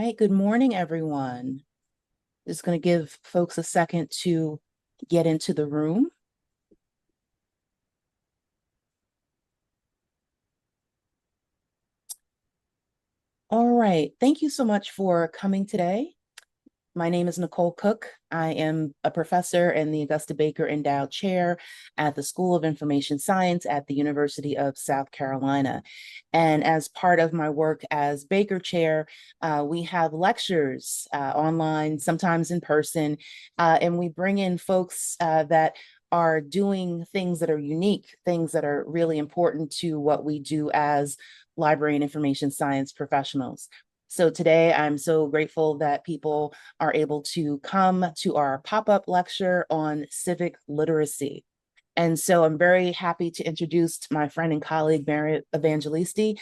right, good morning, everyone. Just going to give folks a second to get into the room. All right, thank you so much for coming today. My name is Nicole Cook. I am a professor in the Augusta Baker Endowed Chair at the School of Information Science at the University of South Carolina. And as part of my work as Baker Chair, we have lectures online, sometimes in person, and we bring in folks that are doing things that are unique, things that are really important to what we do as library and information science professionals. So today, I'm so grateful that people are able to come to our pop-up lecture on civic literacy. And so I'm very happy to introduce my friend and colleague, Mary Evangeliste,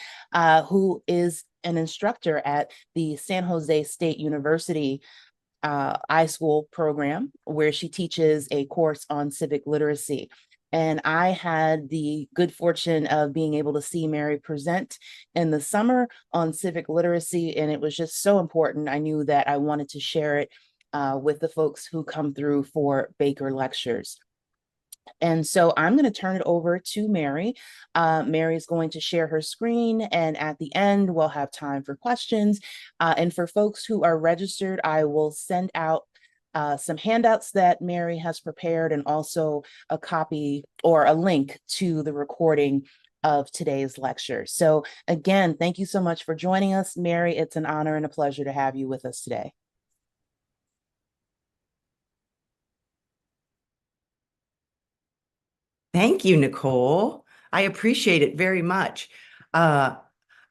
who is an instructor at the San Jose State University iSchool program, where she teaches a course on civic literacy. And I had the good fortune of being able to see Mary present in the summer on civic literacy, and it was just so important. I knew that I wanted to share it with the folks who come through for Baker lectures. And so I'm going to turn it over to Mary. Mary is going to share her screen, and at the end, we'll have time for questions. And for folks who are registered, I will send out some handouts that Mary has prepared, and also a copy or a link to the recording of today's lecture. So again, thank you so much for joining us, Mary. It's an honor and a pleasure to have you with us today. Thank you, Nicole. I appreciate it very much.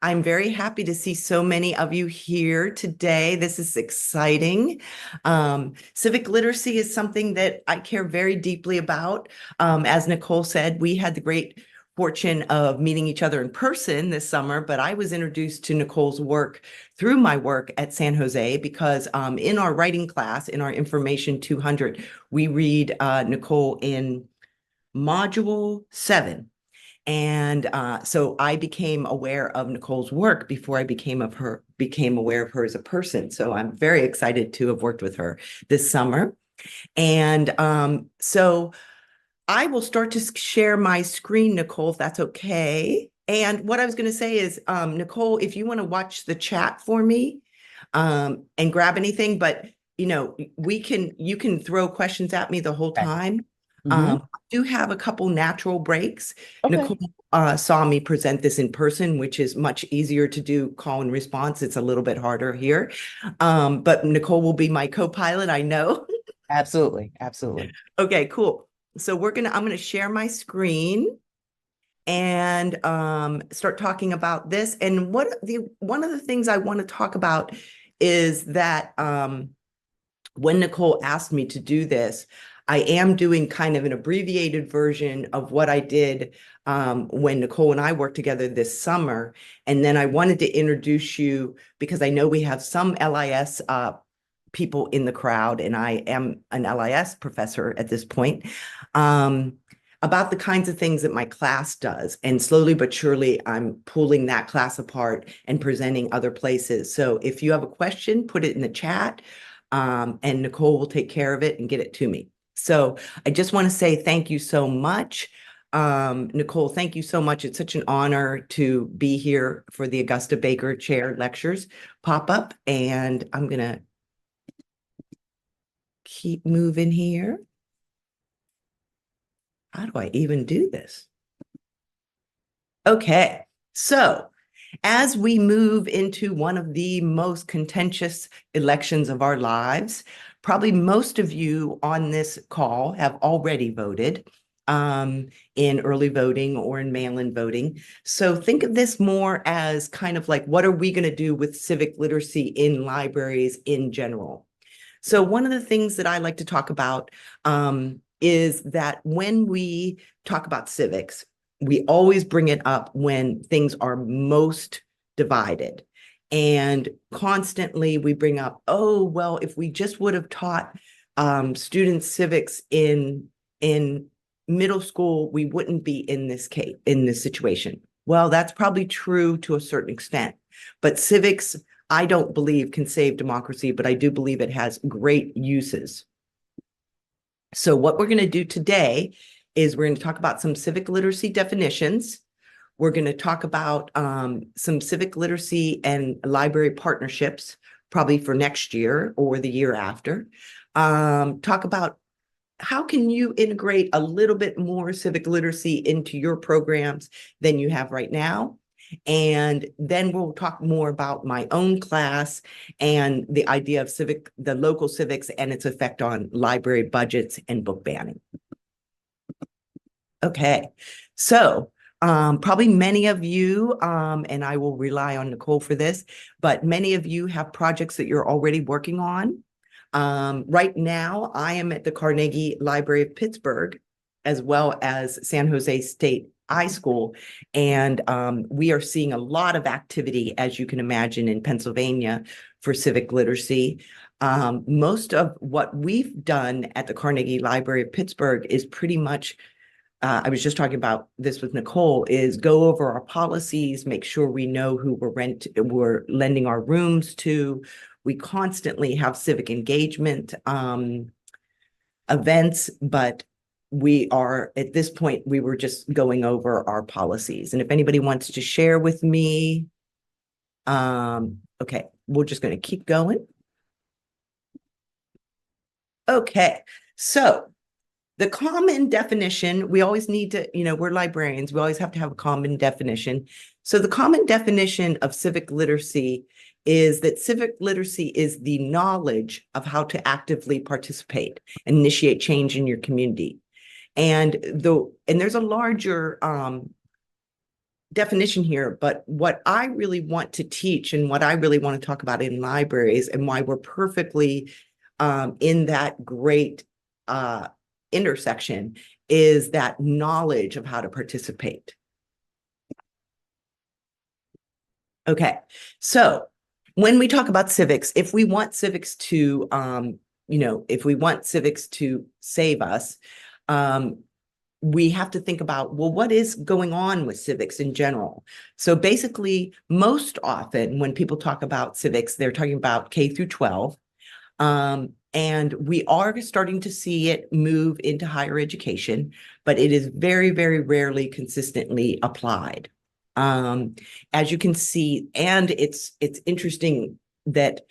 I'm very happy to see so many of you here today. This is exciting. Civic literacy is something that I care very deeply about. As Nicole said, we had the great fortune of meeting each other in person this summer, but I was introduced to Nicole's work through my work at San Jose because in our writing class, in our Information 200, we read Nicole in Module 7. And so I became aware of Nicole's work before I became aware of her as a person. So I'm very excited to have worked with her this summer. And so I will start to share my screen, Nicole, if that's okay. And what I was going to say is, Nicole, if you want to watch the chat for me and grab anything, but you can throw questions at me the whole Okay. time. Mm-hmm. I do have a couple natural breaks. Okay. Nicole saw me present this in person, which is much easier to do call and response. It's a little bit harder here. But Nicole will be my co-pilot, I know. Absolutely. Absolutely. Okay, cool. So I'm gonna share my screen and start talking about this. And one of the things I want to talk about is that when Nicole asked me to do this, I am doing kind of an abbreviated version of what I did when Nicole and I worked together this summer. And then I wanted to introduce you because I know we have some LIS people in the crowd, and I am an LIS professor at this point, about the kinds of things that my class does. And slowly but surely, I'm pulling that class apart and presenting other places. So if you have a question, put it in the chat. And Nicole will take care of it and get it to me. So I just want to say thank you so much. Nicole, thank you so much. It's such an honor to be here for the Augusta Baker Chair Lectures pop-up. And I'm going to keep moving here. How do I even do this? Okay, so as we move into one of the most contentious elections of our lives, probably most of you on this call have already voted in early voting or in mail-in voting. So think of this more as kind of like, what are we going to do with civic literacy in libraries in general? So one of the things that I like to talk about is that when we talk about civics, we always bring it up when things are most divided. And constantly we bring up, oh, well, if we just would have taught students civics in middle school, we wouldn't be in this situation. Well, that's probably true to a certain extent, but civics I don't believe can save democracy, but I do believe it has great uses. So what we're going to do today is we're going to talk about some civic literacy definitions. We're going to talk about some civic literacy and library partnerships, probably for next year or the year after. Talk about how can you integrate a little bit more civic literacy into your programs than you have right now. And then we'll talk more about my own class and the idea of the local civics and its effect on library budgets and book banning. Okay, so probably many of you, and I will rely on Nicole for this, but many of you have projects that you're already working on. Right now, I am at the Carnegie Library of Pittsburgh, as well as San Jose State iSchool, and we are seeing a lot of activity, as you can imagine, in Pennsylvania for civic literacy. Most of what we've done at the Carnegie Library of Pittsburgh is pretty much I was just talking about this with Nicole, is go over our policies, make sure we know who we're lending our rooms to. We constantly have civic engagement events, but we are, at this point, we were just going over our policies. And if anybody wants to share with me, okay, we're just going to keep going. Okay, so the common definition, we always need to, we're librarians, we always have to have a common definition. So the common definition of civic literacy is that civic literacy is the knowledge of how to actively participate and initiate change in your community. And there's a larger definition here, but what I really want to teach and what I really want to talk about in libraries and why we're perfectly in that great intersection is that knowledge of how to participate. Okay, so when we talk about civics, if we want civics to, if we want civics to save us, we have to think about, well, what is going on with civics in general? So basically, most often when people talk about civics, they're talking about K through 12. And we are starting to see it move into higher education, but it is very, very rarely consistently applied. As you can see, and it's interesting that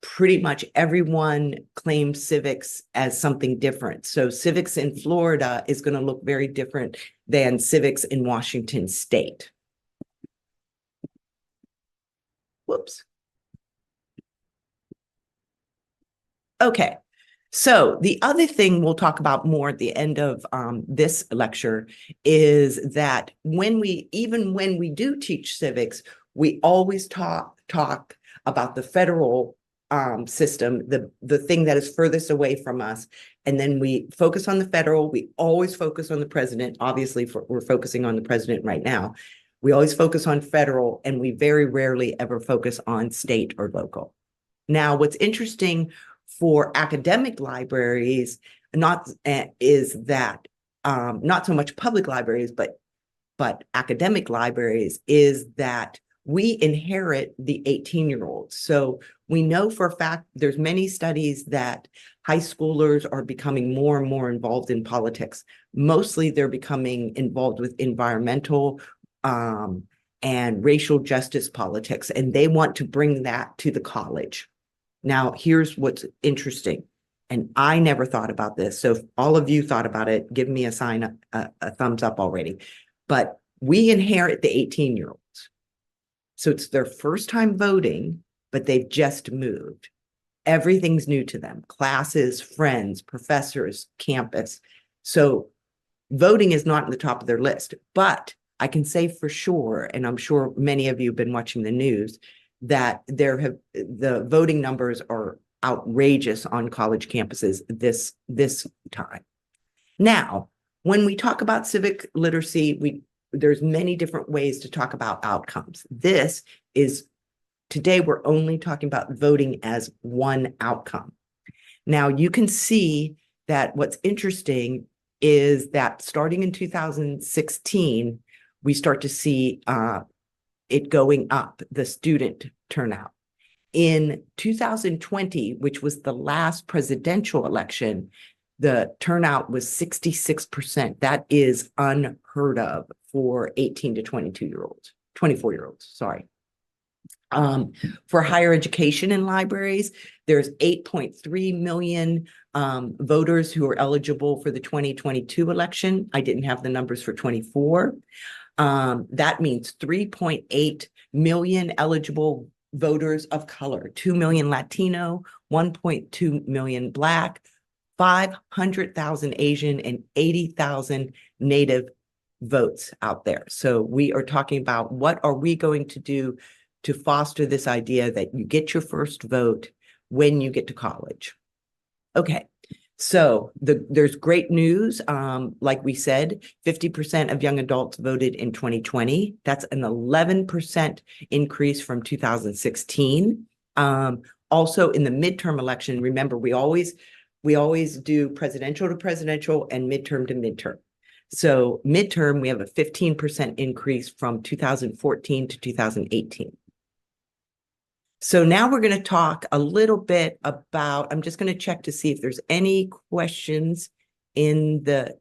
pretty much everyone claims civics as something different. So civics in Florida is going to look very different than civics in Washington State. Whoops. Okay, so the other thing we'll talk about more at the end of this lecture is that even when we do teach civics, we always talk about the federal system, the thing that is furthest away from us, and then we focus on the federal. We always focus on the president. Obviously, we're focusing on the president right now. We always focus on federal, and we very rarely ever focus on state or local. Now, what's interesting for academic libraries, is that not so much public libraries, but academic libraries, is that we inherit the 18-year-olds. So we know for a fact there's many studies that high schoolers are becoming more and more involved in politics. Mostly they're becoming involved with environmental and racial justice politics, and they want to bring that to the college. Now, here's what's interesting, and I never thought about this. So if all of you thought about it, give me a sign, a thumbs up already. But we inherit the 18-year-olds. So it's their first time voting, but they've just moved. Everything's new to them: classes, friends, professors, campus. So voting is not at the top of their list. But I can say for sure, and I'm sure many of you have been watching the news, that the voting numbers are outrageous on college campuses this time. Now, when we talk about civic literacy, there's many different ways to talk about outcomes. Today we're only talking about voting as one outcome. Now, you can see that what's interesting is that starting in 2016, we start to see it going up, the student turnout. In 2020, which was the last presidential election, the turnout was 66%. That is unheard of for 18 to 22-year-olds, 24-year-olds, sorry. For higher education in libraries, there's 8.3 million voters who are eligible for the 2022 election. I didn't have the numbers for 24. That means 3.8 million eligible voters of color, 2 million Latino, 1.2 million Black, 500,000 Asian, and 80,000 Native votes out there. So we are talking about what are we going to do to foster this idea that you get your first vote when you get to college. Okay, so there's great news. Like we said, 50% of young adults voted in 2020. That's an 11% increase from 2016. Also in the midterm election, remember, we always do presidential to presidential and midterm to midterm. So midterm, we have a 15% increase from 2014 to 2018. So now we're going to talk a little bit about, I'm just going to check to see if there's any questions in the,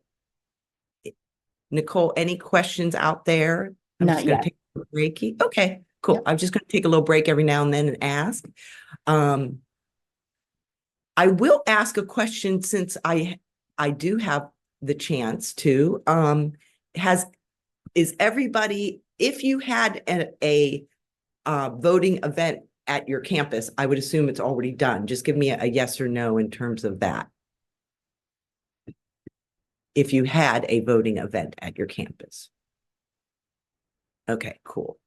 Nicole, any questions out there? I'm Not just going to yet. take a breaky. Okay, cool. Yep. I'm just going to take a little break every now and then and ask. I will ask a question since I do have the chance to. Is everybody, if you had a voting event at your campus, I would assume it's already done. Just give me a yes or no in terms of that. If you had a voting event at your campus. Okay, cool.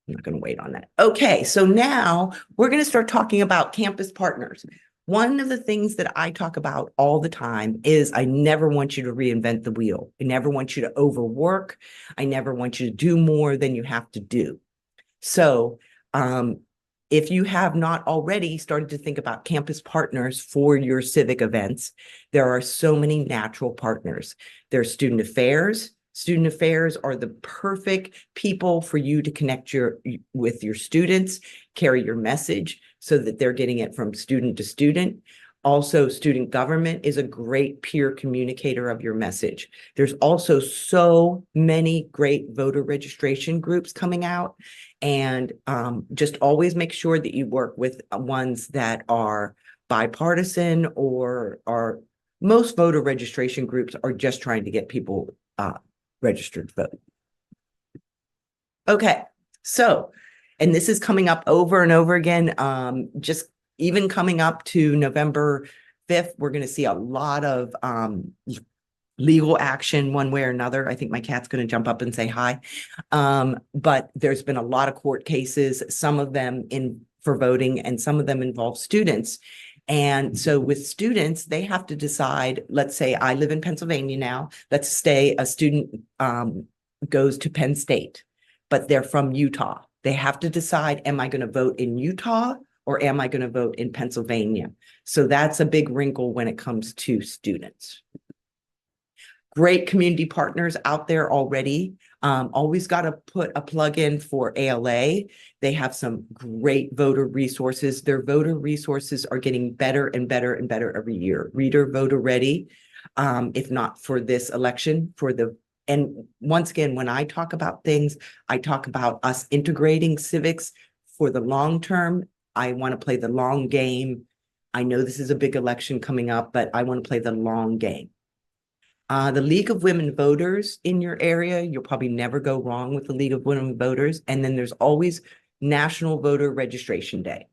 I'm not going to wait on that. Okay, so now we're going to start talking about campus partners. One of the things that I talk about all the time is I never want you to reinvent the wheel. I never want you to overwork. I never want you to do more than you have to do. So if you have not already started to think about campus partners for your civic events, there are so many natural partners. There's student affairs. Student affairs are the perfect people for you to connect with your students, carry your message so that they're getting it from student to student. Also, student government is a great peer communicator of your message. There's also so many great voter registration groups coming out. And just always make sure that you work with ones that are bipartisan or are most voter registration groups are just trying to get people registered to vote. Okay, so, and this is coming up over and over again, just even coming up to November 5th, we're going to see a lot of legal action one way or another. I think my cat's going to jump up and say hi. But there's been a lot of court cases, some of them for voting and some of them involve students. And so with students, they have to decide, let's say I live in Pennsylvania now, let's say a student goes to Penn State, but they're from Utah. They have to decide, am I going to vote in Utah or am I going to vote in Pennsylvania? So that's a big wrinkle when it comes to students. Great community partners out there already. Always got to put a plug in for ALA. They have some great voter resources. Their voter resources are getting better and better and better every year. Reader Voter Ready, if not for this election, and once again, when I talk about things, I talk about us integrating civics for the long term. I want to play the long game. I know this is a big election coming up, but I want to play the long game. The League of Women Voters in your area, you'll probably never go wrong with the League of Women Voters. And then there's always National Voter Registration Day.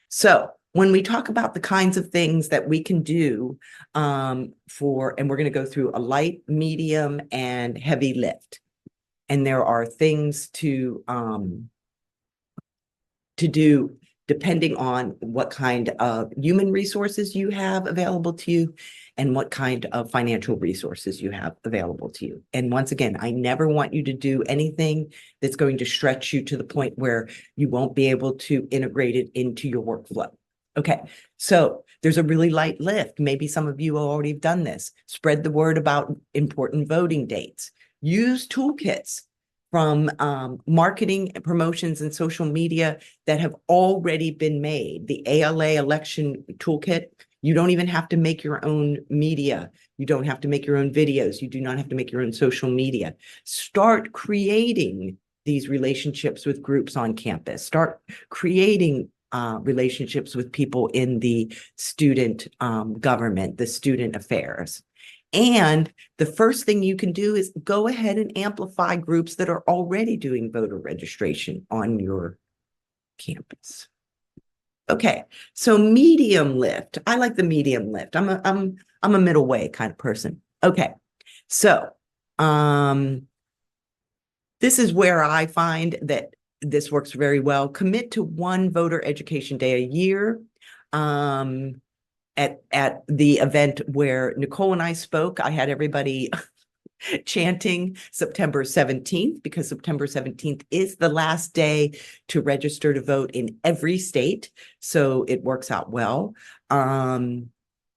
So when we talk about the kinds of things that we can do and we're going to go through a light, medium, and heavy lift. And there are things to do depending on what kind of human resources you have available to you and what kind of financial resources you have available to you. And once again, I never want you to do anything that's going to stretch you to the point where you won't be able to integrate it into your workflow. Okay, so there's a really light lift. Maybe some of you already have done this. Spread the word about important voting dates. Use toolkits. from marketing, promotions, and social media that have already been made. The ALA election toolkit, you don't even have to make your own media. You don't have to make your own videos. You do not have to make your own social media. Start creating these relationships with groups on campus. Start creating relationships with people in the student government, the student affairs. And the first thing you can do is go ahead and amplify groups that are already doing voter registration on your campus. Okay, so medium lift. I like the medium lift. I'm a middle way kind of person. Okay, so this is where I find that this works very well. Commit to one voter education day a year. At the event where Nicole and I spoke, I had everybody chanting September 17th, because September 17th is the last day to register to vote in every state. So it works out well.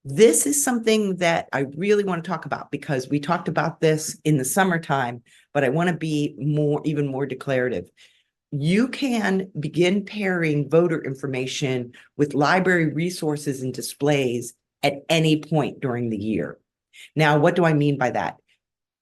This is something that I really want to talk about, because we talked about this in the summertime, but I want to be even more declarative. You can begin pairing voter information with library resources and displays at any point during the year. Now, what do I mean by that?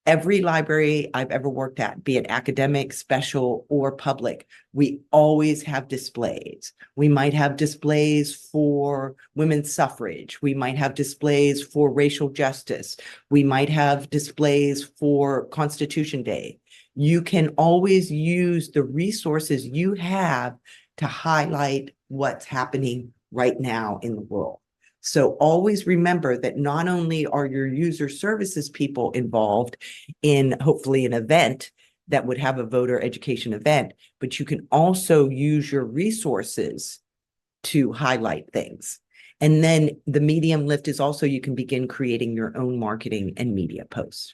Every library I've ever worked at, be it academic, special, or public, we always have displays. We might have displays for women's suffrage. We might have displays for racial justice. We might have displays for Constitution Day. You can always use the resources you have to highlight what's happening right now in the world. So always remember that not only are your user services people involved in hopefully an event that would have a voter education event, but you can also use your resources to highlight things. And then the medium lift is also, you can begin creating your own marketing and media posts.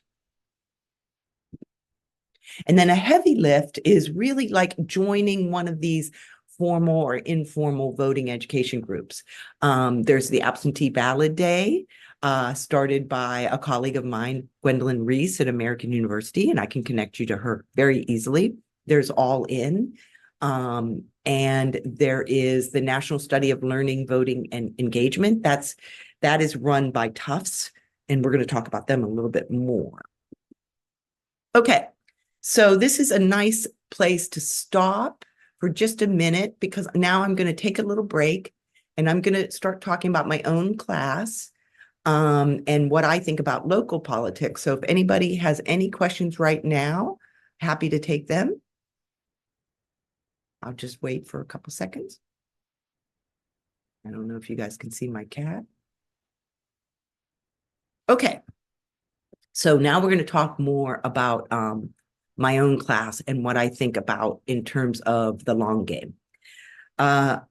And then a heavy lift is really like joining one of these formal or informal voting education groups. There's the absentee ballot day, started by a colleague of mine, Gwendolyn Reese at American University, and I can connect you to her very easily. There's All In, and there is the National Study of Learning, Voting, and Engagement. That is run by Tufts, and we're going to talk about them a little bit more. Okay, so this is a nice place to stop for just a minute, because now I'm going to take a little break and I'm going to start talking about my own class and what I think about local politics. So if anybody has any questions right now, happy to take them. I'll just wait for a couple seconds. I don't know if you guys can see my cat. Okay. So now we're going to talk more about my own class and what I think about in terms of the long game. I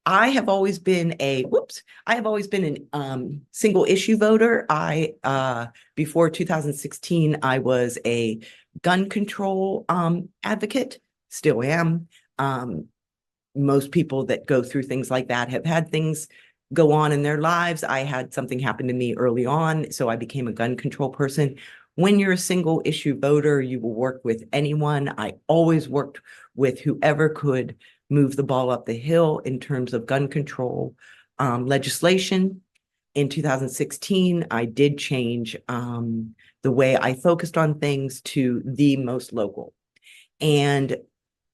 have always been an single issue voter. Before 2016, I was a gun control advocate, still am. Most people that go through things like that have had things go on in their lives. I had something happen to me early on, so I became a gun control person. When you're a single issue voter, you will work with anyone. I always worked with whoever could move the ball up the hill in terms of gun control legislation. In 2016, I did change the way I focused on things to the most local. And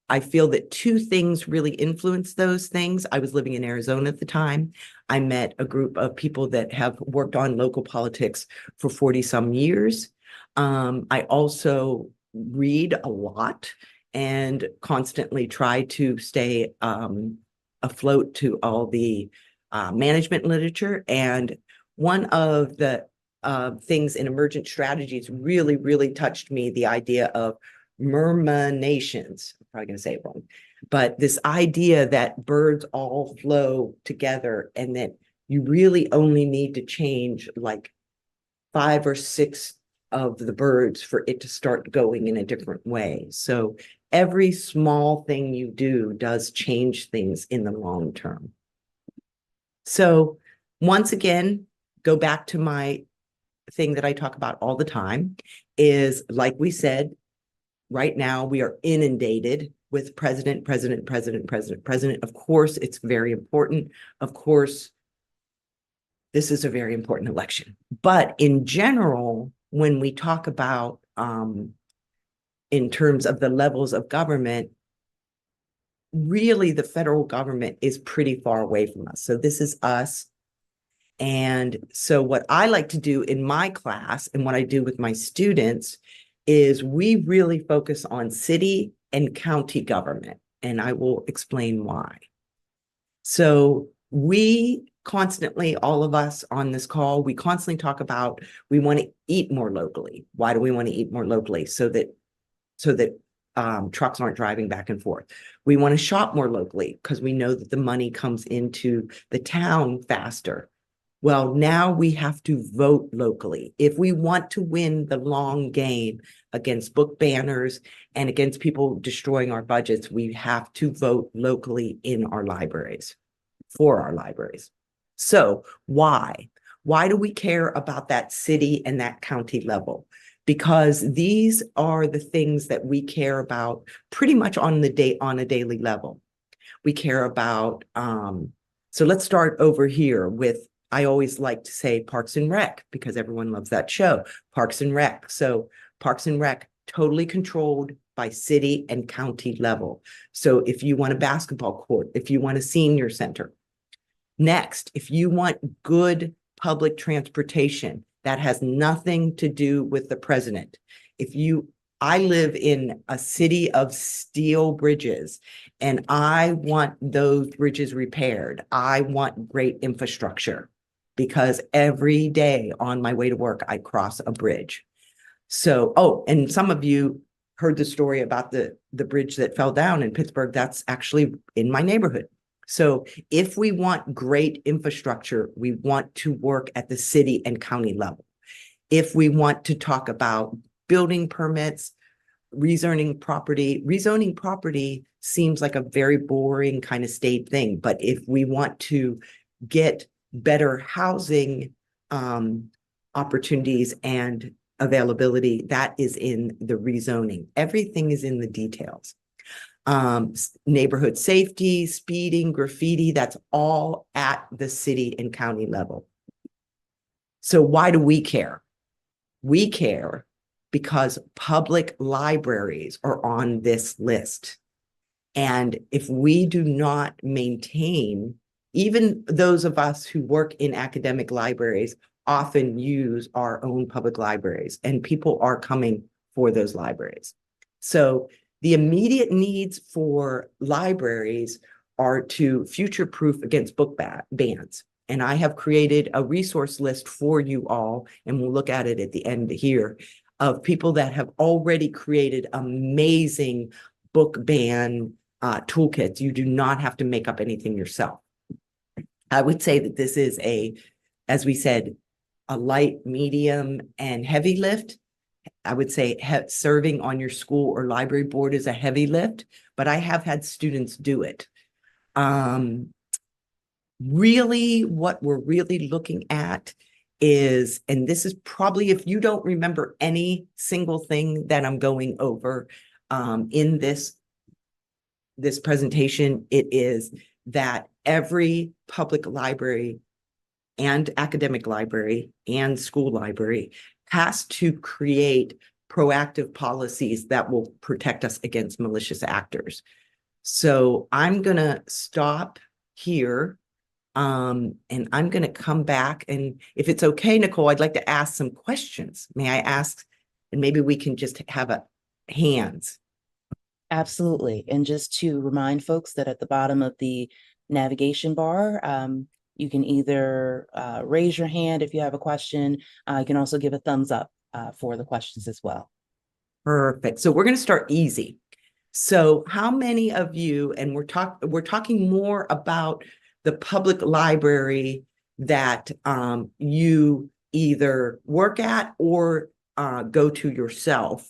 I feel that two things really influenced those things. I was living in Arizona at the time. I met a group of people that have worked on local politics for 40 some years. I also read a lot and constantly try to stay afloat to all the management literature. And one of the things in emergent strategies really, really touched me, the idea of murmurations. I'm probably going to say it wrong, but this idea that birds all flow together and that you really only need to change like 5 or 6 of the birds for it to start going in a different way. So every small thing you do does change things in the long term. So once again, go back to my thing that I talk about all the time is, like we said, right now we are inundated with president, president, president, president, president. Of course, it's very important. Of course, this is a very important election. But in general, when we talk about in terms of the levels of government, really the federal government is pretty far away from us. So this is us. And so what I like to do in my class and what I do with my students is we really focus on city and county government. And I will explain why. So we constantly, all of us on this call, we constantly talk about we want to eat more locally. Why do we want to eat more locally? So that trucks aren't driving back and forth. We want to shop more locally because we know that the money comes into the town faster. Well, now we have to vote locally. If we want to win the long game against book banners and against people destroying our budgets, we have to vote locally in our libraries, for our libraries. So why? Why do we care about that city and that county level? Because these are the things that we care about pretty much on a daily level. We care about, so let's start over here with, I always like to say Parks and Rec because everyone loves that show, Parks and Rec. So Parks and Rec, totally controlled by city and county level. So if you want a basketball court, if you want a senior center. Next, if you want good public transportation, that has nothing to do with the president. I live in a city of steel bridges and I want those bridges repaired. I want great infrastructure because every day on my way to work, I cross a bridge. So, oh, and some of you heard the story about the bridge that fell down in Pittsburgh. That's actually in my neighborhood. So if we want great infrastructure, we want to work at the city and county level. If we want to talk about building permits, rezoning property seems like a very boring kind of state thing. But if we want to get better housing opportunities and availability, that is in the rezoning. Everything is in the details. Neighborhood safety, speeding, graffiti, that's all at the city and county level. So why do we care? We care because public libraries are on this list. And if we do not maintain, even those of us who work in academic libraries often use our own public libraries, and people are coming for those libraries. So the immediate needs for libraries are to future-proof against book bans. And I have created a resource list for you all, and we'll look at it at the end here, of people that have already created amazing book ban toolkits. You do not have to make up anything yourself. I would say that this is as we said, a light, medium, and heavy lift. I would say serving on your school or library board is a heavy lift, but I have had students do it. Really, what we're really looking at is, and this is probably, if you don't remember any single thing that I'm going over in this presentation, it is that every public library and academic library and school library has to create proactive policies that will protect us against malicious actors. So I'm going to stop here. And I'm going to come back. And if it's okay, Nicole, I'd like to ask some questions. May I ask? And maybe we can just have a hands. Absolutely. And just to remind folks that at the bottom of the navigation bar, you can either raise your hand if you have a question. You can also give a thumbs up for the questions as well. Perfect. So we're going to start easy. So how many of you, and we're talking more about the public library that you either work at or go to yourself.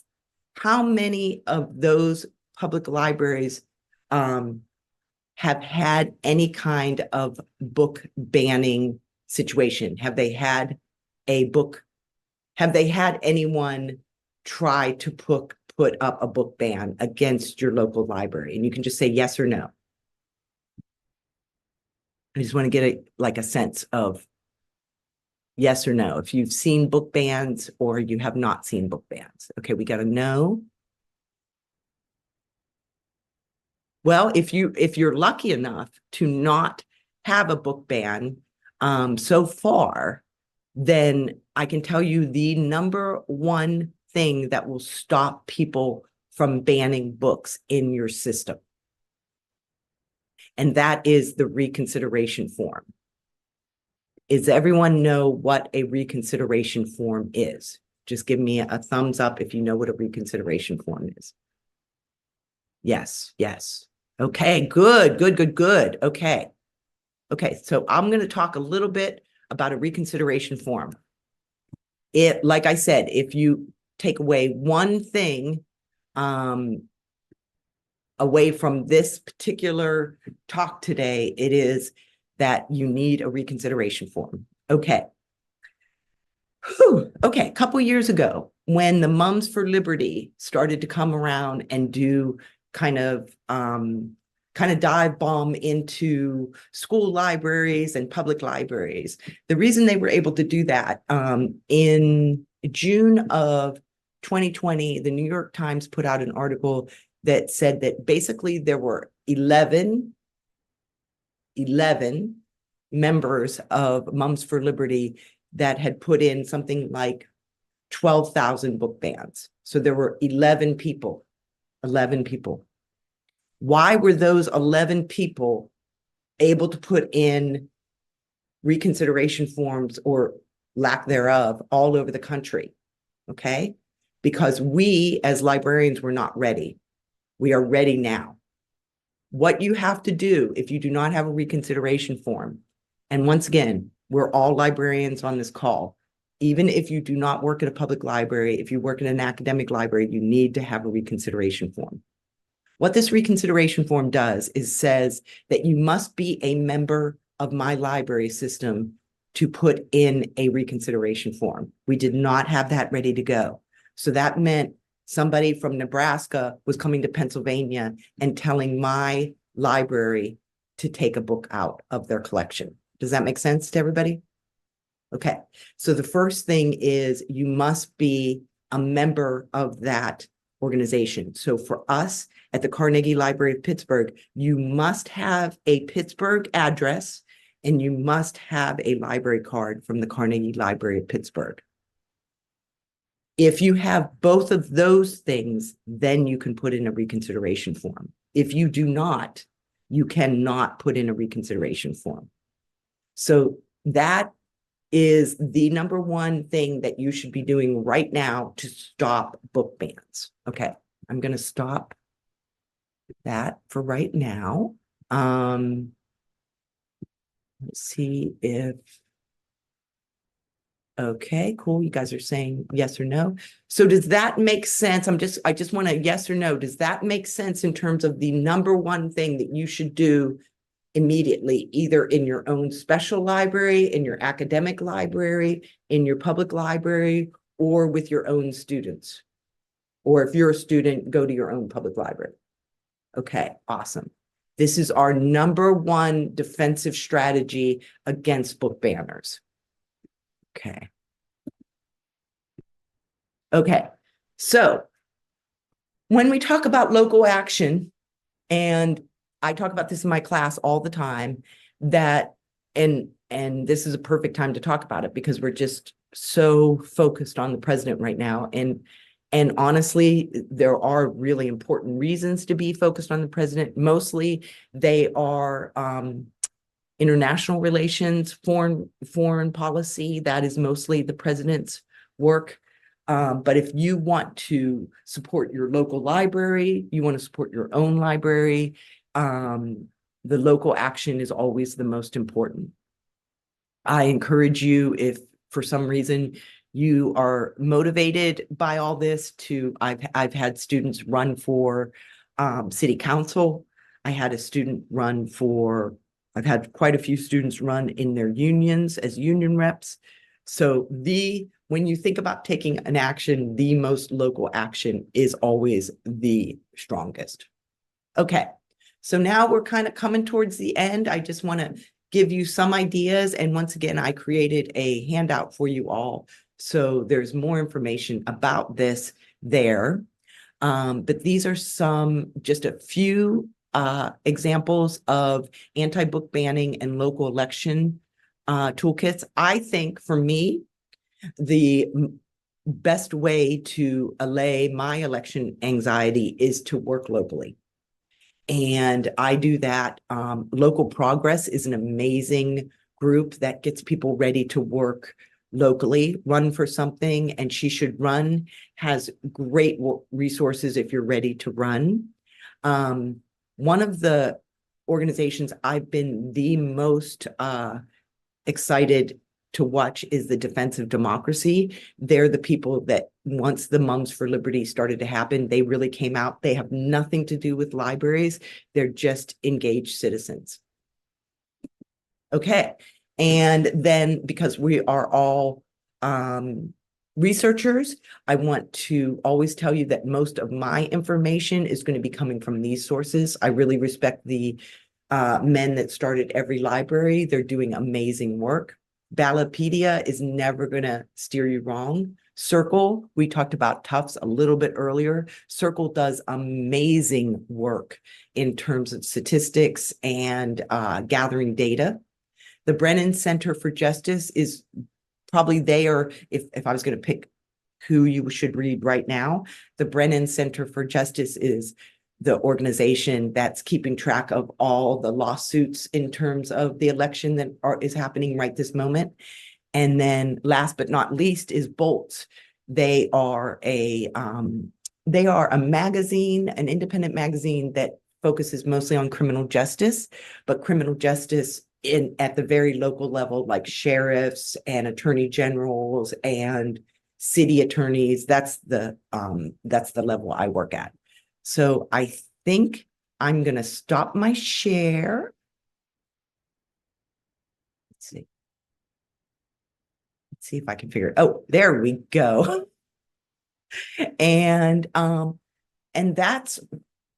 How many of those public libraries have had any kind of book banning situation? Have they had anyone try to put up a book ban against your local library? And you can just say yes or no. I just want to get a sense of yes or no, if you've seen book bans or you have not seen book bans. Okay, we got a no. Well, if you're lucky enough to not have a book ban so far, then I can tell you the number one thing that will stop people from banning books in your system. And that is the reconsideration form. Does everyone know what a reconsideration form is? Just give me a thumbs up if you know what a reconsideration form is. Yes, yes. Okay, good. Okay. Okay, so I'm going to talk a little bit about a reconsideration form. Like I said, if you take away one thing away from this particular talk today, it is that you need a reconsideration form. Okay. Whew. Okay, a couple years ago, when the Mums for Liberty started to come around and do kind of dive bomb into school libraries and public libraries, the reason they were able to do that, in June of 2020, the New York Times put out an article that said that basically there were 11 members of Mums for Liberty that had put in something like 12,000 book bans. So there were 11 people. Why were those 11 people able to put in reconsideration forms or lack thereof all over the country? Okay, because we as librarians were not ready. We are ready now. What you have to do if you do not have a reconsideration form, and once again, we're all librarians on this call. Even if you do not work at a public library, if you work in an academic library, you need to have a reconsideration form. What this reconsideration form does is says that you must be a member of my library system to put in a reconsideration form. We did not have that ready to go. So that meant somebody from Nebraska was coming to Pennsylvania and telling my library to take a book out of their collection. Does that make sense to everybody? Okay, so the first thing is you must be a member of that organization. So for us at the Carnegie Library of Pittsburgh, you must have a Pittsburgh address and you must have a library card from the Carnegie Library of Pittsburgh. If you have both of those things, then you can put in a reconsideration form. If you do not, you cannot put in a reconsideration form. So that is the number one thing that you should be doing right now to stop book bans. Okay, I'm going to stop that for right now. Let's see if, okay, cool. You guys are saying yes or no. So does that make sense? I just want a yes or no. Does that make sense in terms of the number one thing that you should do immediately, either in your own special library, in your academic library, in your public library, or with your own students? Or if you're a student, go to your own public library. Okay, awesome. This is our number one defensive strategy against book banners. Okay. Okay, so when we talk about local action, and I talk about this in my class all the time, that, and this is a perfect time to talk about it because we're just so focused on the president right now. And honestly, there are really important reasons to be focused on the president. Mostly they are international relations, foreign policy. That is mostly the president's work. But if you want to support your local library, you want to support your own library, the local action is always the most important. I encourage you, if for some reason you are motivated by all this, to I've had students run for city council. I had a student run for, I've had quite a few students run in their unions as union reps. So when you think about taking an action, the most local action is always the strongest. Okay, so now we're kind of coming towards the end. I just want to give you some ideas. And once again, I created a handout for you all. So there's more information about this there. But these are just a few examples of anti-book banning and local election toolkits. I think for me, the best way to allay my election anxiety is to work locally. And I do that. Local Progress is an amazing group that gets people ready to work locally, run for something, and She Should Run has great resources if you're ready to run. One of the organizations I've been the most excited to watch is the Defense of Democracy. They're the people that once the Mums for Liberty started to happen, they really came out. They have nothing to do with libraries. They're just engaged citizens. Okay. And then because we are all researchers, I want to always tell you that most of my information is going to be coming from these sources. I really respect the men that started every library. They're doing amazing work. Ballotpedia is never going to steer you wrong. Circle, we talked about Tufts a little bit earlier. Circle does amazing work in terms of statistics and gathering data. The Brennan Center for Justice is probably there. If I was going to pick who you should read right now, the Brennan Center for Justice is the organization that's keeping track of all the lawsuits in terms of the election that is happening right this moment. And then last but not least is Bolts. They are a magazine, an independent magazine that focuses mostly on criminal justice, but criminal justice at the very local level, like sheriffs and attorney generals and city attorneys. That's the level I work at. So I think I'm going to stop my share. Let's see. Let's see if I can figure it. Oh, there we go. And that's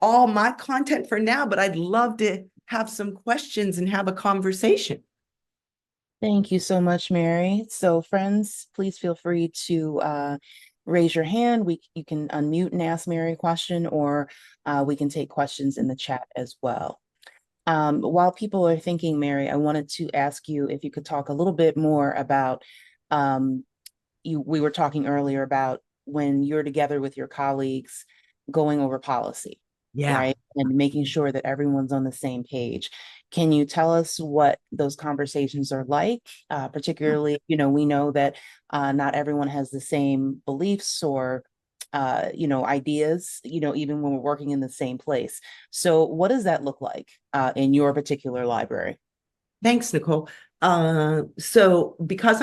all my content for now, but I'd love to have some questions and have a conversation. Thank you so much, Mary. So friends, please feel free to raise your hand. You can unmute and ask Mary a question, or we can take questions in the chat as well. While people are thinking, Mary, I wanted to ask you if you could talk a little bit more about, we were talking earlier about when you're together with your colleagues going over policy, Yeah. right? And making sure that everyone's on the same page. Can you tell us what those conversations are like? Particularly, we know that not everyone has the same beliefs or ideas, even when we're working in the same place. So what does that look like in your particular library? Thanks, Nicole. So because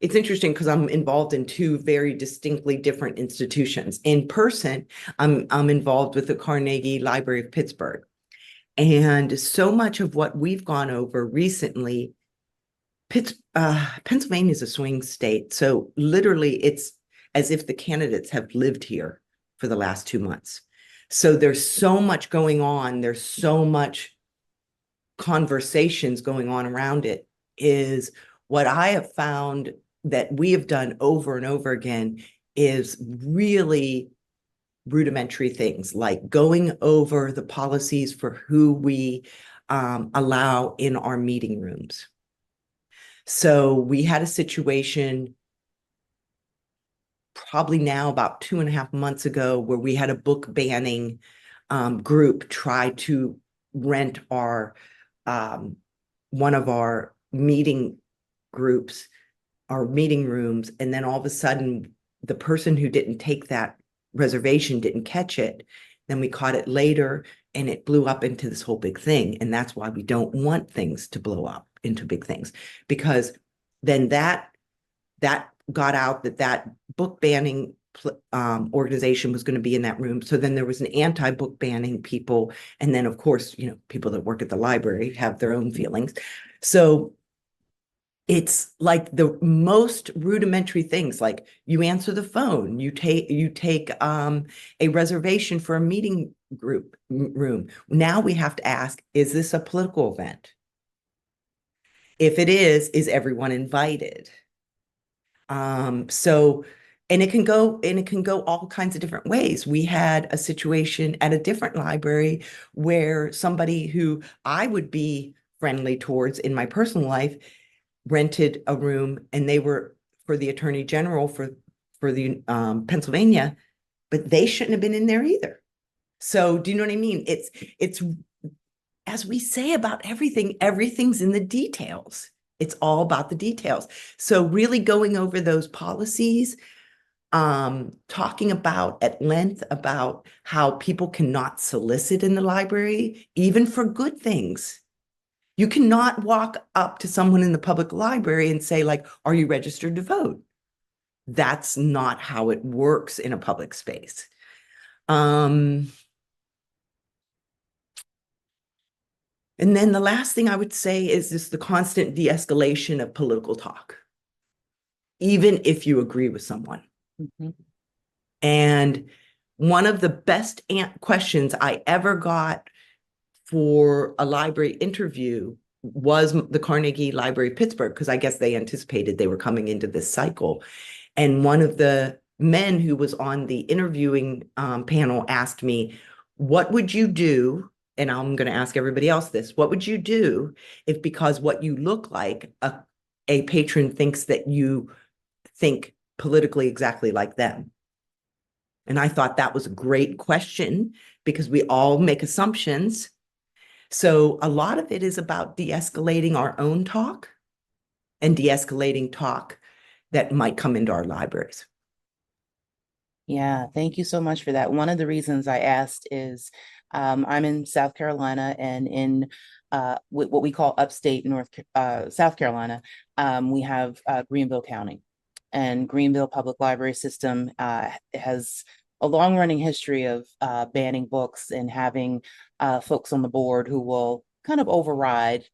it's interesting because I'm involved in two very distinctly different institutions. In person, I'm involved with the Carnegie Library of Pittsburgh. And so much of what we've gone over recently, Pennsylvania is a swing state. So literally it's as if the candidates have lived here for the last 2 months. So there's so much going on. There's so much conversations going on around it. Is what I have found that we have done over and over again is really rudimentary things like going over the policies for who we allow in our meeting rooms. So we had a situation probably now about 2.5 months ago where we had a book banning group try to rent one of our meeting groups, our meeting rooms, and then all of a sudden the person who didn't take that reservation didn't catch it. Then we caught it later and it blew up into this whole big thing. And that's why we don't want things to blow up into big things, because then that got out that book banning organization was going to be in that room. So then there was an anti-book banning people. And then of course, people that work at the library have their own feelings. So it's like the most rudimentary things, like you answer the phone, you take a reservation for a meeting group room. Now we have to ask, is this a political event? If it is everyone invited? So and it can go all kinds of different ways. We had a situation at a different library where somebody who I would be friendly towards in my personal life rented a room, and they were for the attorney general for the Pennsylvania, but they shouldn't have been in there either. So do you know what I mean? It's as we say about everything, everything's in the details. It's all about the details. So really going over those policies, talking about at length about how people cannot solicit in the library, even for good things. You cannot walk up to someone in the public library and say, like, are you registered to vote? That's not how it works in a public space. And then the last thing I would say is just the constant de-escalation of political talk, even if you agree with someone. Mhm. And one of the best questions I ever got for a library interview was the Carnegie Library Pittsburgh, because I guess they anticipated they were coming into this cycle. And one of the men who was on the interviewing panel asked me, what would you do? And I'm going to ask everybody else this. What would you do if, because what you look like, a patron thinks that you think politically exactly like them? And I thought that was a great question, because we all make assumptions. So a lot of it is about de-escalating our own talk and de-escalating talk that might come into our libraries. Yeah, thank you so much for that. One of the reasons I asked is I'm in South Carolina, and in what we call upstate South Carolina, we have Greenville County. And Greenville Public Library System has a long running history of banning books and having folks on the board who will kind of override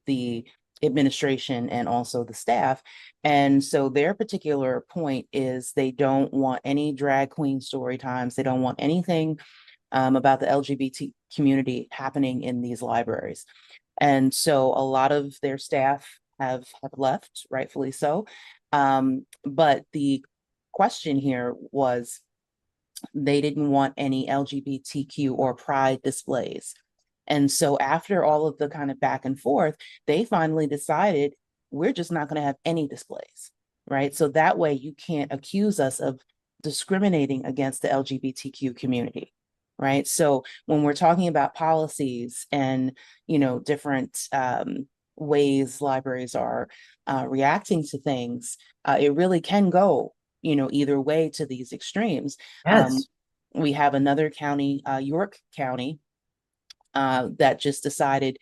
the administration and also the staff. And so their particular point is they don't want any drag queen story times. They don't want anything about the LGBT community happening in these libraries. And so a lot of their staff have left, rightfully so. But the question here was they didn't want any LGBTQ or pride displays. And so after all of the kind of back and forth, they finally decided we're just not going to have any displays, right? So that way you can't accuse us of discriminating against the LGBTQ community, right? So when we're talking about policies and, different ways libraries are reacting to things, it really can go, either way to these extremes. Um, Yes. we have another county, York County, that just decided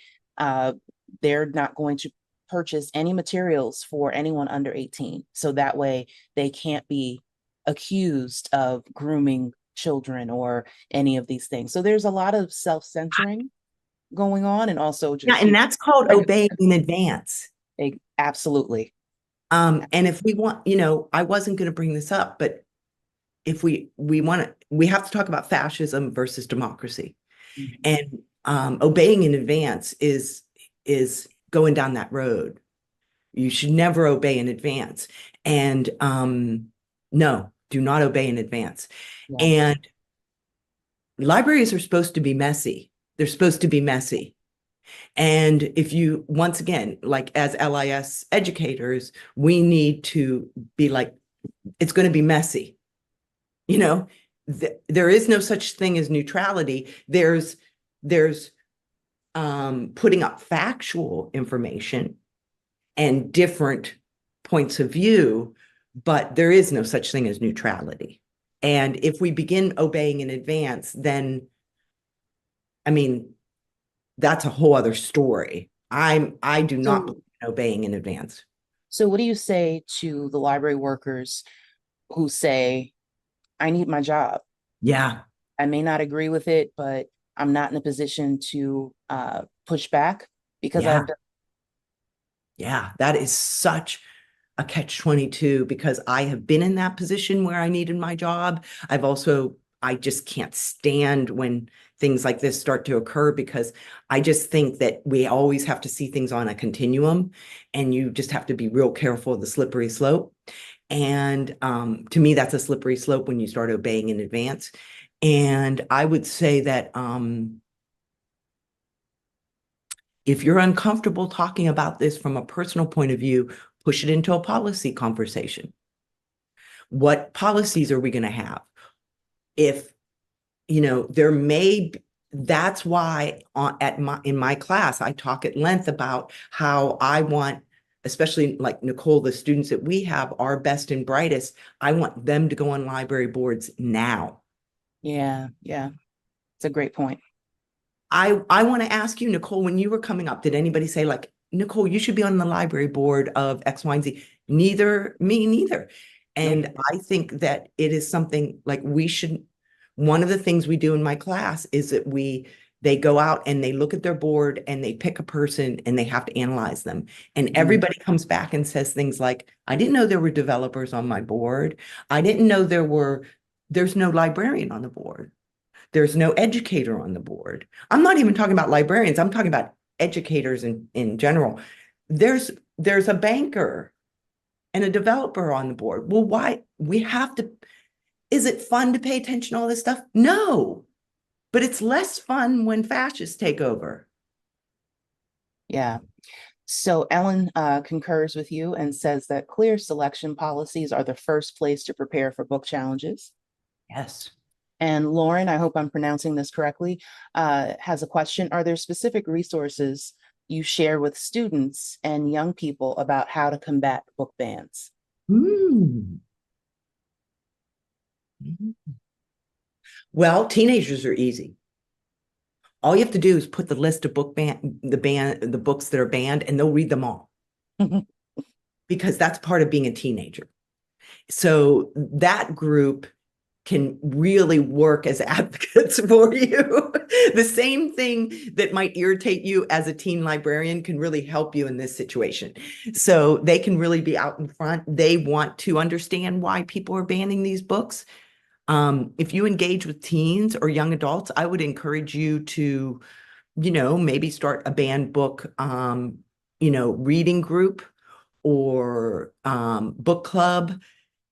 they're not going to purchase any materials for anyone under 18. So that way they can't be accused of grooming children or any of these things. So there's a lot of self-censoring going on, and also Yeah, just, and that's called obeying in advance. absolutely. And if we want, I wasn't going to bring this up, but if we want to, we have to talk about fascism versus democracy. Mhm. And obeying in advance is going down that road. You should never obey in advance. And no, do not obey in advance. Yeah. And libraries are supposed to be messy. They're supposed to be messy. And if you, once again, like as LIS educators, we need to be like, it's going to be messy. You know, there is no such thing as neutrality. There's putting up factual information and different points of view, but there is no such thing as neutrality. And if we begin obeying in advance, then, I mean, that's a whole other story. I do not So, believe in obeying in advance. so what do you say to the library workers who say, I need my job? Yeah. I may not agree with it, but I'm not in a position to push back because Yeah. Yeah, that is such a catch-22 because I have been in that position where I needed my job. I just can't stand when things like this start to occur because I just think that we always have to see things on a continuum and you just have to be real careful of the slippery slope. And to me, that's a slippery slope when you start obeying in advance. And I would say that if you're uncomfortable talking about this from a personal point of view, push it into a policy conversation. What policies are we going to have? If, there may, that's why in my class, I talk at length about how I want, especially like Nicole, the students that we have, our best and brightest, I want them to go on library boards now. Yeah, yeah, it's a great point. I want to ask you, Nicole, when you were coming up, did anybody say like, Nicole, you should be on the library board of X, Y, and Z? Neither, me neither. Nope. And I think that it is something like we should, one of the things we do in my class is that they go out and they look at their board and they pick a person and they have to analyze them. And Mm, everybody comes back and says things like, I didn't know there were developers on my board. I didn't know there's no librarian on the board. There's no educator on the board. I'm not even talking about librarians. I'm talking about educators in general. There's a banker and a developer on the board. Well, why we have to, is it fun to pay attention to all this stuff? No, but it's less fun when fascists take over. yeah. So Ellen concurs with you and says that clear selection policies are the first place to prepare for book challenges. Yes. And Lauren, I hope I'm pronouncing this correctly, has a question. Are there specific resources you share with students and young people about how to combat book bans? Mm. Well, teenagers are easy. All you have to do is put the list of the books that are banned, and they'll read them all because that's part of being a teenager. So that group can really work as advocates for you. The same thing that might irritate you as a teen librarian can really help you in this situation. So they can really be out in front. They want to understand why people are banning these books. If you engage with teens or young adults, I would encourage you to, maybe start a banned book, reading group or book club,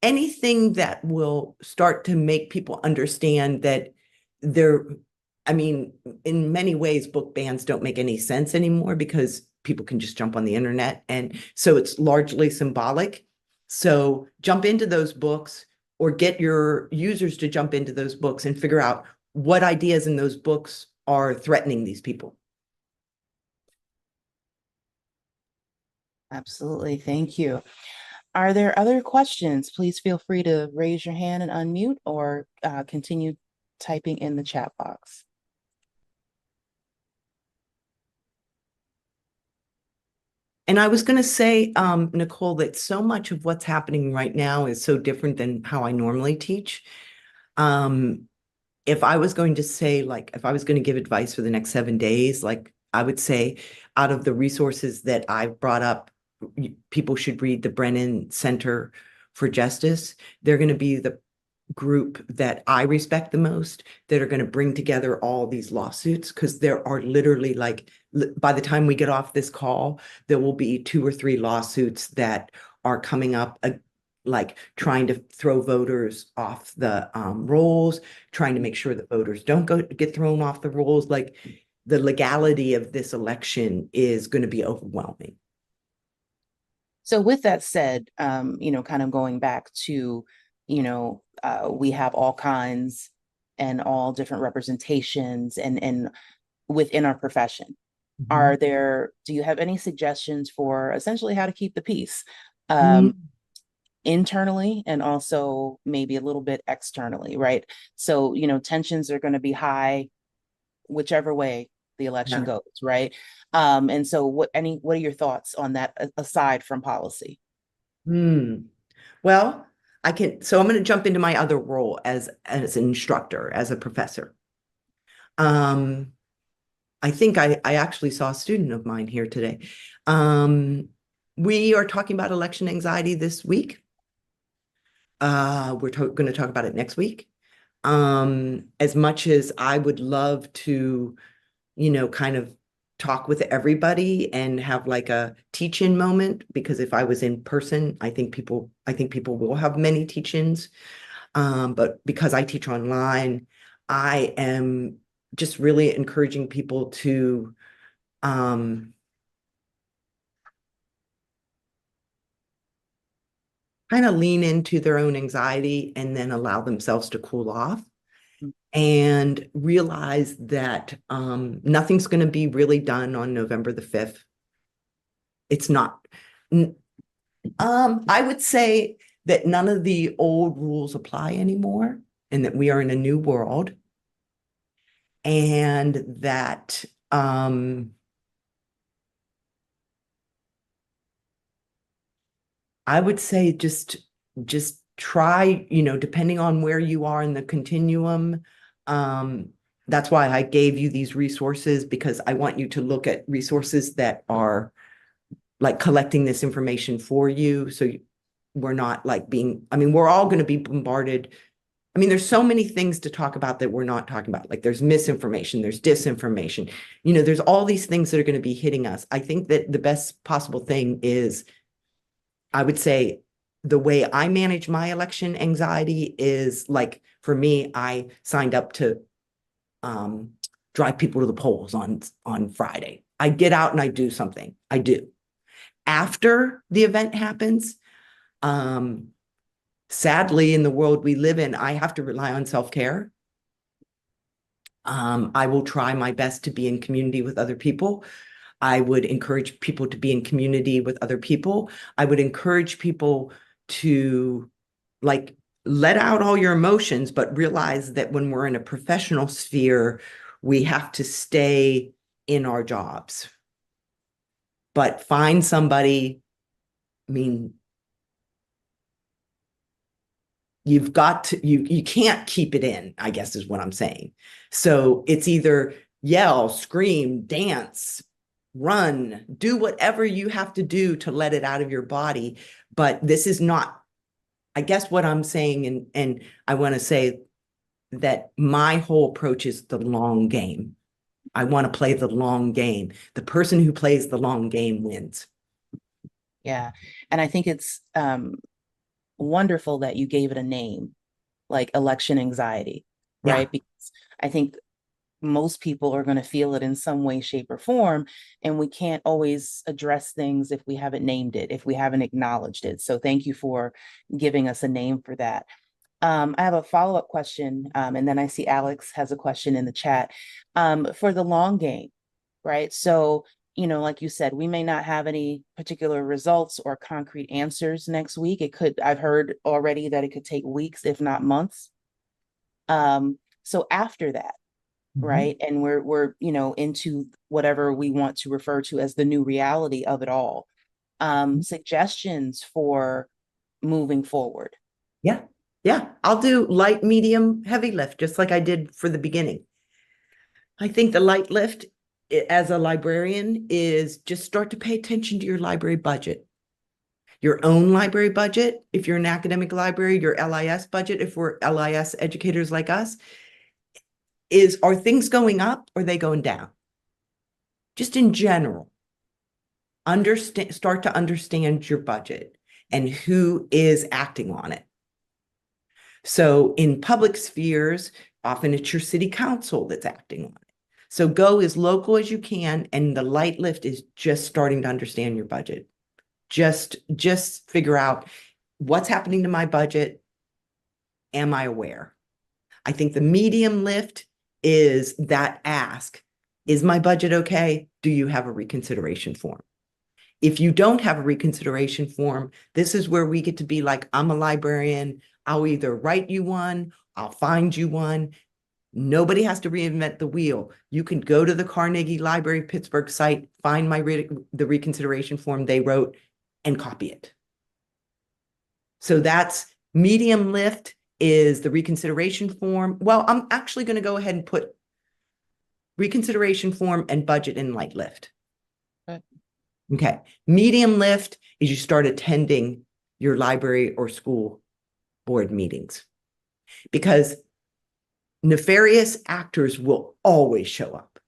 anything that will start to make people understand that they're, I mean, in many ways, book bans don't make any sense anymore because people can just jump on the internet. And so it's largely symbolic. So jump into those books or get your users to jump into those books and figure out what ideas in those books are threatening these people. Absolutely. Thank you. Are there other questions? Please feel free to raise your hand and unmute or continue typing in the chat box. And I was going to say, Nicole, that so much of what's happening right now is so different than how I normally teach. Um, if I was going to say, like, if I was going to give advice for the next 7 days, like, I would say out of the resources that I've brought up, people should read the Brennan Center for Justice. They're going to be the group that I respect the most that are going to bring together all these lawsuits because there are literally like by the time we get off this call, there will be 2 or 3 lawsuits that are coming up like trying to throw voters off the rolls, trying to make sure that voters don't get thrown off the rolls. Like the legality of this election is going to be overwhelming. So with that said, kind of going back to, we have all kinds and all different representations and within our profession. Mhm. Do you have any suggestions for essentially how to keep the peace Mm, internally and also maybe a little bit externally, right? So, tensions are going to be high whichever way the election yeah. goes, right? And so what are your thoughts on that aside from policy? Mm. Well, so I'm going to jump into my other role as an instructor, as a professor. Um, I think I actually saw a student of mine here today. Um, We are talking about election anxiety this week. We're going to talk about it next week. As much as I would love to, kind of talk with everybody and have like a teach-in moment, because if I was in person, I think people will have many teach-ins. But because I teach online, I am just really encouraging people to kind of lean into their own anxiety and then allow themselves to cool off and realize that nothing's going to be really done on November the 5th. It's not. I would say that none of the old rules apply anymore and that we are in a new world and that I would say just try, depending on where you are in the continuum. That's why I gave you these resources, because I want you to look at resources that are like collecting this information for you. So we're not like we're all going to be bombarded. There's so many things to talk about that we're not talking about. Like there's misinformation, there's disinformation, there's all these things that are going to be hitting us. I think that the best possible thing is, I would say, the way I manage my election anxiety is like, for me, I signed up to drive people to the polls on Friday. I get out and I do something. I do. After the event happens, sadly, in the world we live in, I have to rely on self-care. I will try my best to be in community with other people. I would encourage people to be in community with other people. I would encourage people to like let out all your emotions, but realize that when we're in a professional sphere, we have to stay in our jobs. But find somebody, you've got to, you can't keep it in, I guess is what I'm saying. So it's either yell, scream, dance, run, do whatever you have to do to let it out of your body. But this is not, I guess what I'm saying, and I want to say that my whole approach is the long game. I want to play the long game. The person who plays the long game wins. Yeah. And I think it's wonderful that you gave it a name, like election anxiety, Yeah. right? Because I think most people are going to feel it in some way, shape, or form. And we can't always address things if we haven't named it, if we haven't acknowledged it. So thank you for giving us a name for that. I have a follow-up question, and then I see Alex has a question in the chat. For the long game, right? So, like you said, we may not have any particular results or concrete answers next week. I've heard already that it could take weeks, if not months. So after that, right? And we're into whatever we want to refer to as the new reality of it all. Suggestions for moving forward. Yeah. Yeah. I'll do light, medium, heavy lift, just like I did for the beginning. I think the light lift as a librarian is just start to pay attention to your library budget. Your own library budget, if you're an academic library, your LIS budget, if we're LIS educators like us, are things going up or are they going down? Just in general, start to understand your budget and who is acting on it. So in public spheres, often it's your city council that's acting on it. So go as local as you can, and the light lift is just starting to understand your budget. Just figure out what's happening to my budget. Am I aware? I think the medium lift is that ask, is my budget okay? Do you have a reconsideration form? If you don't have a reconsideration form, this is where we get to be like, I'm a librarian. I'll either write you one, I'll find you one. Nobody has to reinvent the wheel. You can go to the Carnegie Library Pittsburgh site, find the reconsideration form they wrote, and copy it. So that's medium lift is the reconsideration form. Well, I'm actually going to go ahead and put reconsideration form and budget in light lift. Okay. Medium lift is you start attending your library or school board meetings because nefarious actors will always show up.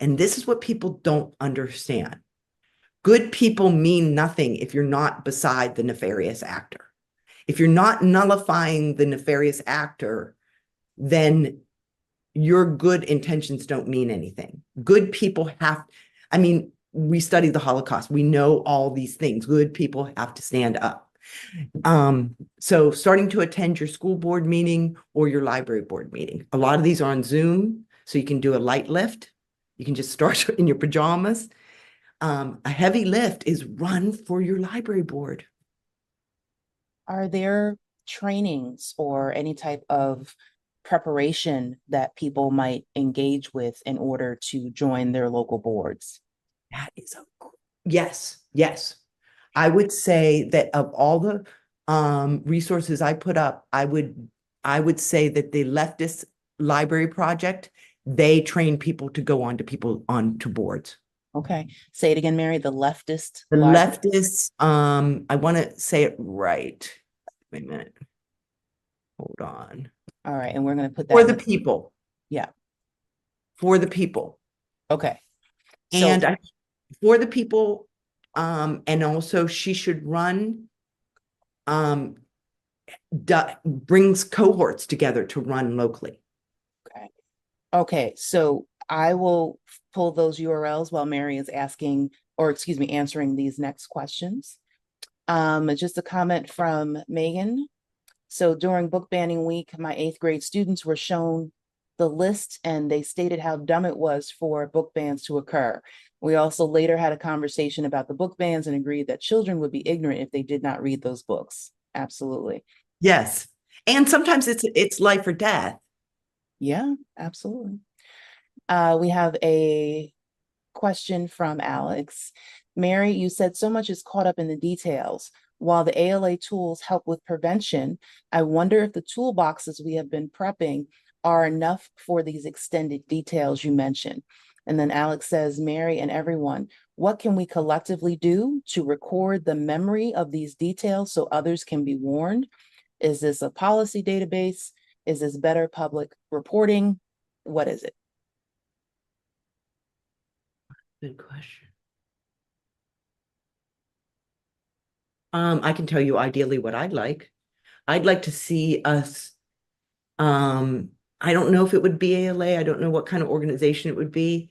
And this is what people don't understand. Good people mean nothing if you're not beside the nefarious actor. If you're not nullifying the nefarious actor, then your good intentions don't mean anything. Good people I mean, we study the Holocaust. We know all these things. Good people have to stand up. So starting to attend your school board meeting or your library board meeting. A lot of these are on Zoom, so you can do a light lift. You can just start in your pajamas. A heavy lift is run for your library board. Are there trainings or any type of preparation that people might engage with in order to join their local boards? That is yes, yes. I would say that of all the resources I put up, I would say that the leftist library project, they train people to go onto boards. Okay, say it again, Mary. The leftist The library. leftists, I want to say it right. Wait a minute. Hold on. All right, and we're going to put that For in the the, people. yeah. For the people. Okay. So, And for the people, and also she should run, um, brings cohorts together to run locally. okay. Okay, so I will pull those URLs while Mary is asking, or excuse me, answering these next questions. Just a comment from Megan. So during book banning week, my 8th grade students were shown the list and they stated how dumb it was for book bans to occur. We also later had a conversation about the book bans and agreed that children would be ignorant if they did not read those books. Absolutely. Yes. And sometimes it's life or death. Yeah, absolutely. We have a question from Alex. Mary, you said so much is caught up in the details. While the ALA tools help with prevention, I wonder if the toolboxes we have been prepping are enough for these extended details you mentioned. And then Alex says, Mary and everyone, what can we collectively do to record the memory of these details so others can be warned? Is this a policy database? Is this better public reporting? What is it? Good question. I can tell you ideally what I'd like. I'd like to see us, I don't know if it would be ALA. I don't know what kind of organization it would be.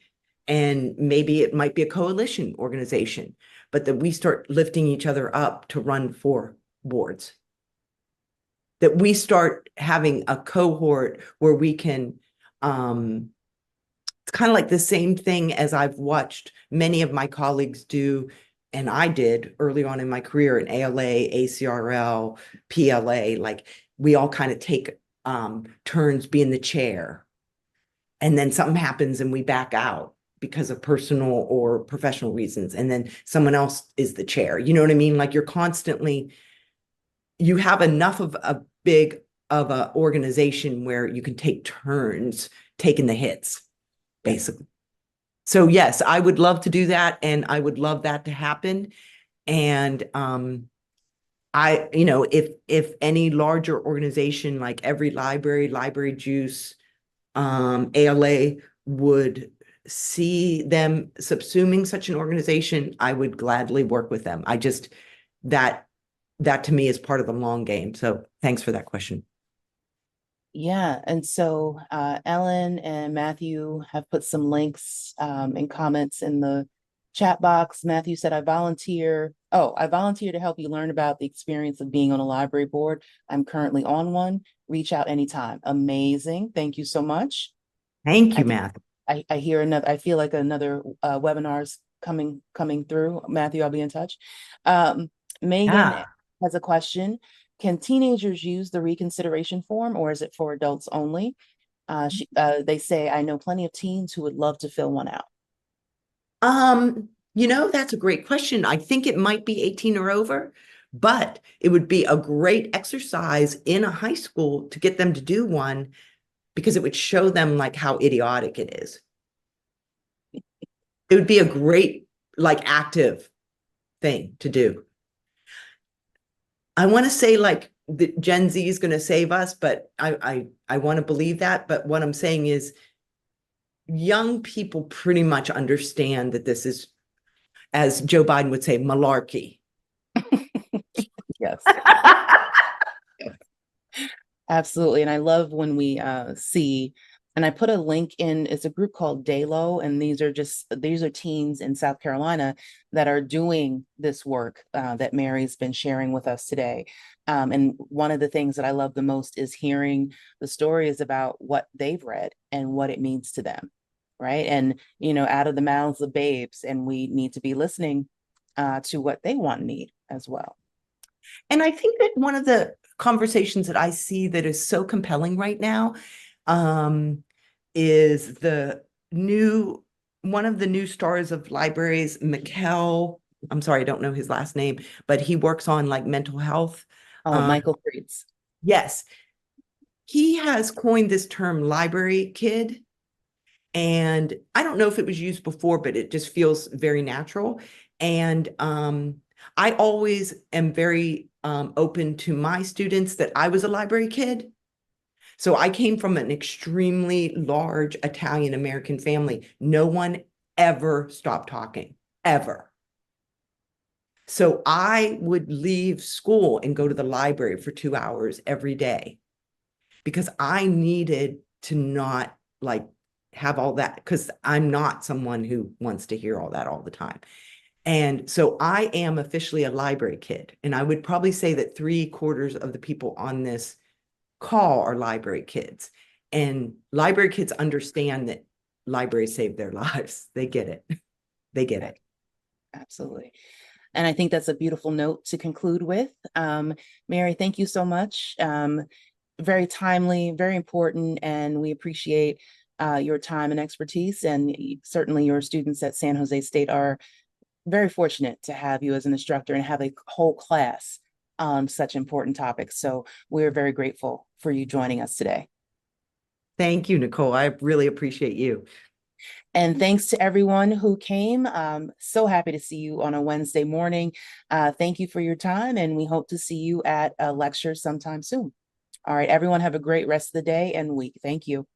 And maybe it might be a coalition organization, but that we start lifting each other up to run for boards. That we start having a cohort where we can, it's kind of like the same thing as I've watched many of my colleagues do, and I did early on in my career in ALA, ACRL, PLA. Like we all kind of take turns being the chair, and then something happens and we back out because of personal or professional reasons, and then someone else is the chair. You know what I mean? Like you're constantly, you have enough of a big of a organization where you can take turns taking the hits, basically. So yes, I would love to do that, and I would love that to happen. And if any larger organization like every library juice, ALA would see them subsuming such an organization, I would gladly work with them. I just that to me is part of the long game. So thanks for that question. Yeah, and so Ellen and Matthew have put some links and comments in the chat box. Matthew said, I volunteer. Oh, I volunteer to help you learn about the experience of being on a library board. I'm currently on one. Reach out anytime. Amazing. Thank you so much. Thank you, I Matt. I hear another, I feel like another webinar's coming through. Matthew, I'll be in touch. Megan Yeah. has a question. Can teenagers use the reconsideration form or is it for adults only? They say, I know plenty of teens who would love to fill one out. That's a great question. I think it might be 18 or over, but it would be a great exercise in a high school to get them to do one because it would show them like how idiotic it is. It would be a great like active thing to do. I want to say like the Gen Z is going to save us, but I want to believe that. But what I'm saying is young people pretty much understand that this is, as Joe Biden would say, malarkey. Yes. Absolutely. And I love when we see, and I put a link in, it's a group called Daylo, and these are teens in South Carolina that are doing this work that Mary's been sharing with us today. And one of the things that I love the most is hearing the stories about what they've read and what it means to them, right? And, out of the mouths of babes, and we need to be listening to what they want and need as well. And I think that one of the conversations that I see that is so compelling right now is one of the new stars of libraries, Mikkel. I'm sorry, I don't know his last name, but he works on like mental health. Oh, Michael Creeds. Yes, he has coined this term library kid. And I don't know if it was used before, but it just feels very natural. And I always am very open to my students that I was a library kid. So I came from an extremely large Italian American family. No one ever stopped talking, ever. So I would leave school and go to the library for 2 hours every day because I needed to not like have all that, because I'm not someone who wants to hear all that all the time. And so I am officially a library kid. And I would probably say that 3/4 of the people on this call are library kids. And library kids understand that libraries save their lives. They get it. They get it. Absolutely. And I think that's a beautiful note to conclude with. Mary, thank you so much. Very timely, very important, and we appreciate your time and expertise. And certainly your students at San Jose State are very fortunate to have you as an instructor and have a whole class on such important topics. So we're very grateful for you joining us today. Thank you, Nicole. I really appreciate you. And thanks to everyone who came. So happy to see you on a Wednesday morning. Thank you for your time, and we hope to see you at a lecture sometime soon. All right, everyone, have a great rest of the day and week. Thank you.